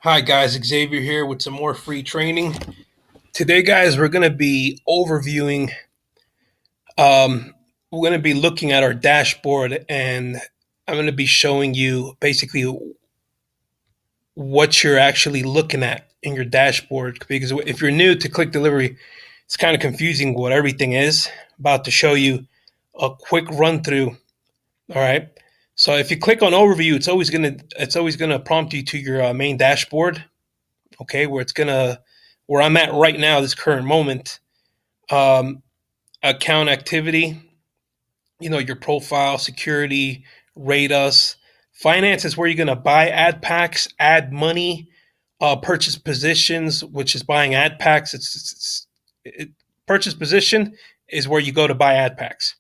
Hi guys, Xavier here with some more free training. Today, guys, we're going to be overviewing. We're going to be looking at our dashboard, and I'm going to be showing you basically what you're actually looking at in your dashboard. Because if you're new to Click Delivery, it's kind of confusing what everything is. About to show you a quick run through. All right. So if you click on overview, it's always gonna prompt you to your main dashboard. Okay, where I'm at right now, this current moment. Um, Account activity, your profile, security, rate us. Finance is where you're gonna buy ad packs, add money, purchase positions, which is buying ad packs. Purchase position is where you go to buy ad packs.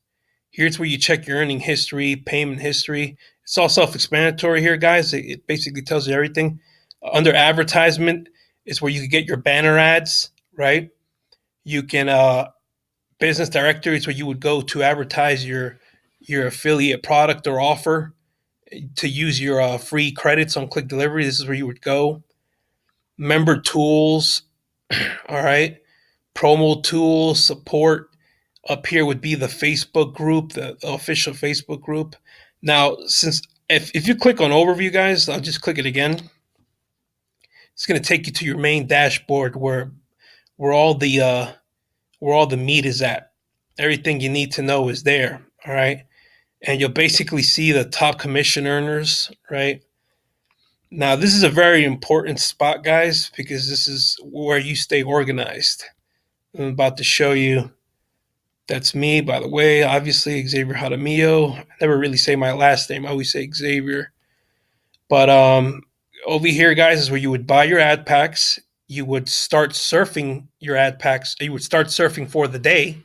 Here's where you check your earning history, payment history. It's all self-explanatory here, guys. It basically tells you everything. Under advertisement is where you can get your banner ads, right? You can business directory is where you would go to advertise your affiliate product or offer to use your free credits on Click Delivery. This is where you would go. Member tools, all right. Promo tools, support. Up here would be the Facebook group, the official Facebook group. Now, since if you click on overview, guys, I'll just click it again. It's going to take you to your main dashboard where all the where all the meat is at. Everything you need to know is there. All right, and you'll basically see the top commission earners. Right now, this is a very important spot, guys, because this is where you stay organized. I'm about to show you. That's me, by the way. Obviously, Xavier Jaramillo. I never really say my last name. I always say Xavier. But over here, guys, is where you would buy your ad packs. You would start surfing your ad packs. You would start surfing for the day.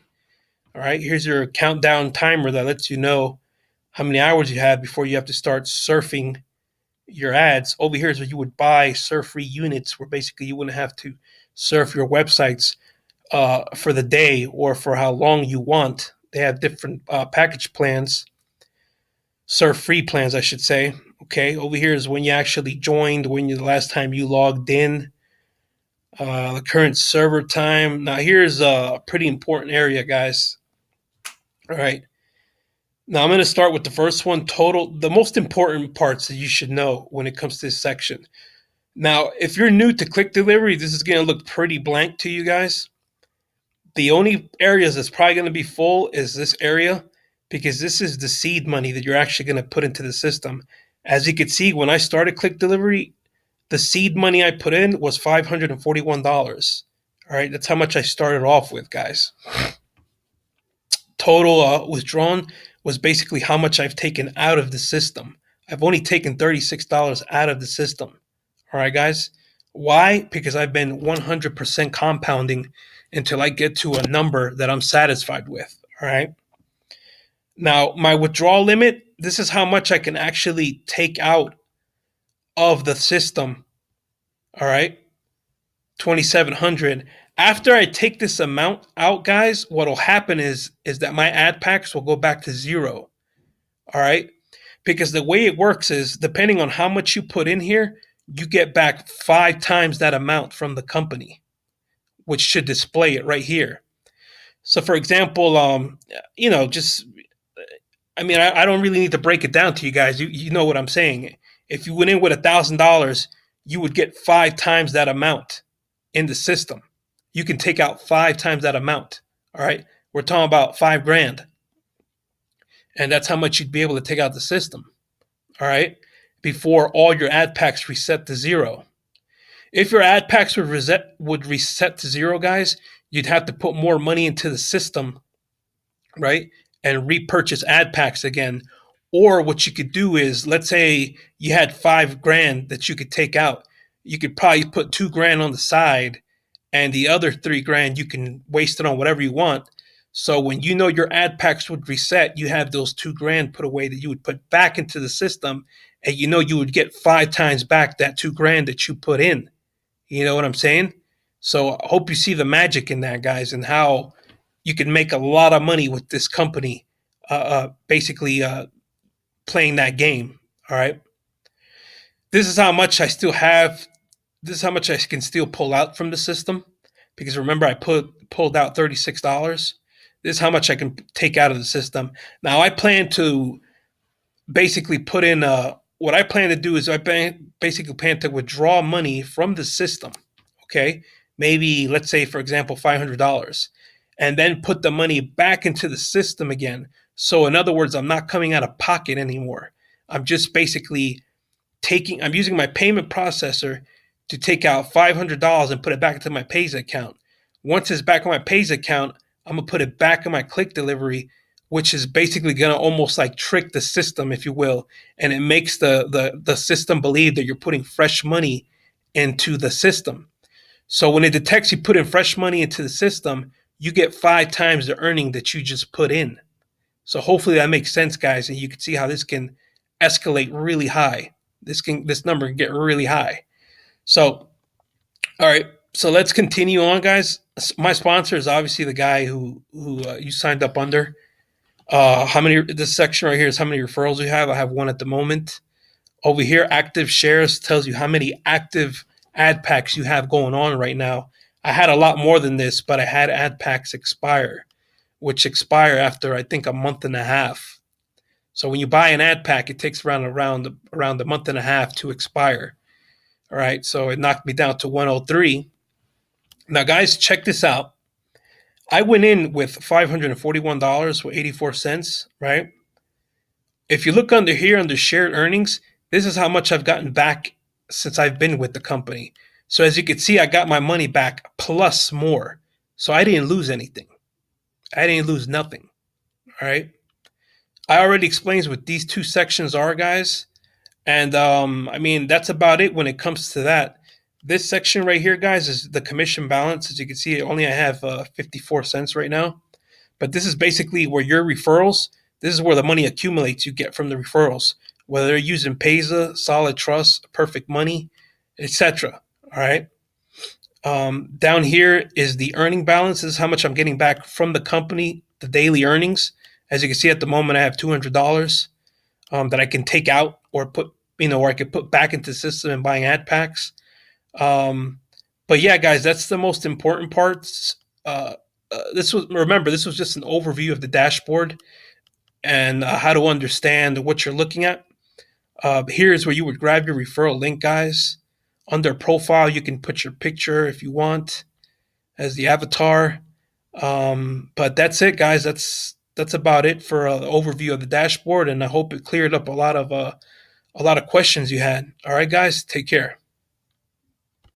All right. Here's your countdown timer that lets you know how many hours you have before you have to start surfing your ads. Over here is where you would buy surf free units, where basically you wouldn't have to surf your websites for the day or for how long you want. They have different package plans, surf free plans, I should say. Okay, over here is when you actually joined, the last time you logged in, the current server time. Now, here's a pretty important area, guys. All right. Now, I'm going to start with the first one total, the most important parts that you should know when it comes to this section. Now, if you're new to Click Delivery, this is going to look pretty blank to you guys. The only areas that's probably going to be full is this area because this is the seed money that you're actually going to put into the system. As you can see, when I started Click Delivery, the seed money I put in was $541. All right, that's how much I started off with, guys. Total withdrawn was basically how much I've taken out of the system. I've only taken $36 out of the system. All right, guys. Why? Because I've been 100% compounding until I get to a number that I'm satisfied with. All right. Now, my withdrawal limit, this is how much I can actually take out of the system. All right. 2,700. After I take this amount out, guys, what'll happen is that my ad packs will go back to zero. All right. Because the way it works is depending on how much you put in here, you get back 5 times that amount from the company, which should display it right here. So, for example, just I don't really need to break it down to you guys. You know what I'm saying. If you went in with $1,000, you would get 5 times that amount in the system. You can take out 5 times that amount. All right, we're talking about 5 grand, and that's how much you'd be able to take out the system. All right, before all your ad packs reset to zero. If your ad packs would reset to zero, guys, you'd have to put more money into the system, right? And repurchase ad packs again. Or what you could do is, let's say you had 5 grand that you could take out. You could probably put 2 grand on the side, and the other 3 grand you can waste it on whatever you want. So when you know your ad packs would reset, you have those 2 grand put away that you would put back into the system, and you know you would get 5 times back that 2 grand that you put in. You know what I'm saying? So I hope you see the magic in that, guys, and how you can make a lot of money with this company, basically playing that game. All right. This is how much I still have this is how much I can still pull out from the system. Because remember, I pulled out $36. This is how much I can take out of the system. Now I plan to basically put in what I plan to do is basically plan to withdraw money from the system. Okay, maybe let's say for example $500, and then put the money back into the system again. So in other words, I'm not coming out of pocket anymore. I'm just basically taking. I'm using my payment processor to take out $500 and put it back into my Pays account. Once it's back on my Pays account, I'm gonna put it back in my Click Delivery, which is basically gonna almost like trick the system, if you will, and it makes the system believe that you're putting fresh money into the system. So when it detects you put in fresh money into the system, you get 5 times the earning that you just put in. So hopefully that makes sense, guys, and you can see how this can escalate really high. This number can get really high. So all right, so let's continue on, guys. My sponsor is obviously the guy who you signed up under. How many? This section right here is how many referrals you have. I have one at the moment. Over here, active shares tells you how many active ad packs you have going on right now. I had a lot more than this, but I had ad packs expire, which expire after I think a month and a half. So when you buy an ad pack, it takes around a month and a half to expire. All right, so it knocked me down to 103. Now, guys, check this out. I went in with $541 with 84 cents, right? If you look under here under shared earnings, this is how much I've gotten back since I've been with the company. So as you can see, I got my money back plus more. So I didn't lose anything. I didn't lose nothing. All right. I already explained what these two sections are, guys. And I mean, that's about it when it comes to that. This section right here, guys, is the commission balance. As you can see, only I have 54 cents right now. But this is basically where your referrals, this is where the money accumulates you get from the referrals, whether they're using Payza, Solid Trust, Perfect Money, etc. All right. Down here is the earning balance. This is how much I'm getting back from the company, the daily earnings. As you can see at the moment, I have $200 that I can take out or put, or I could put back into the system and buying ad packs. But yeah, guys, that's the most important parts. This was just an overview of the dashboard and how to understand what you're looking at. Here's where you would grab your referral link, guys. Under profile, you can put your picture if you want as the avatar. But that's it, guys. That's about it for an overview of the dashboard, and I hope it cleared up a lot of questions you had. All right, guys, take care.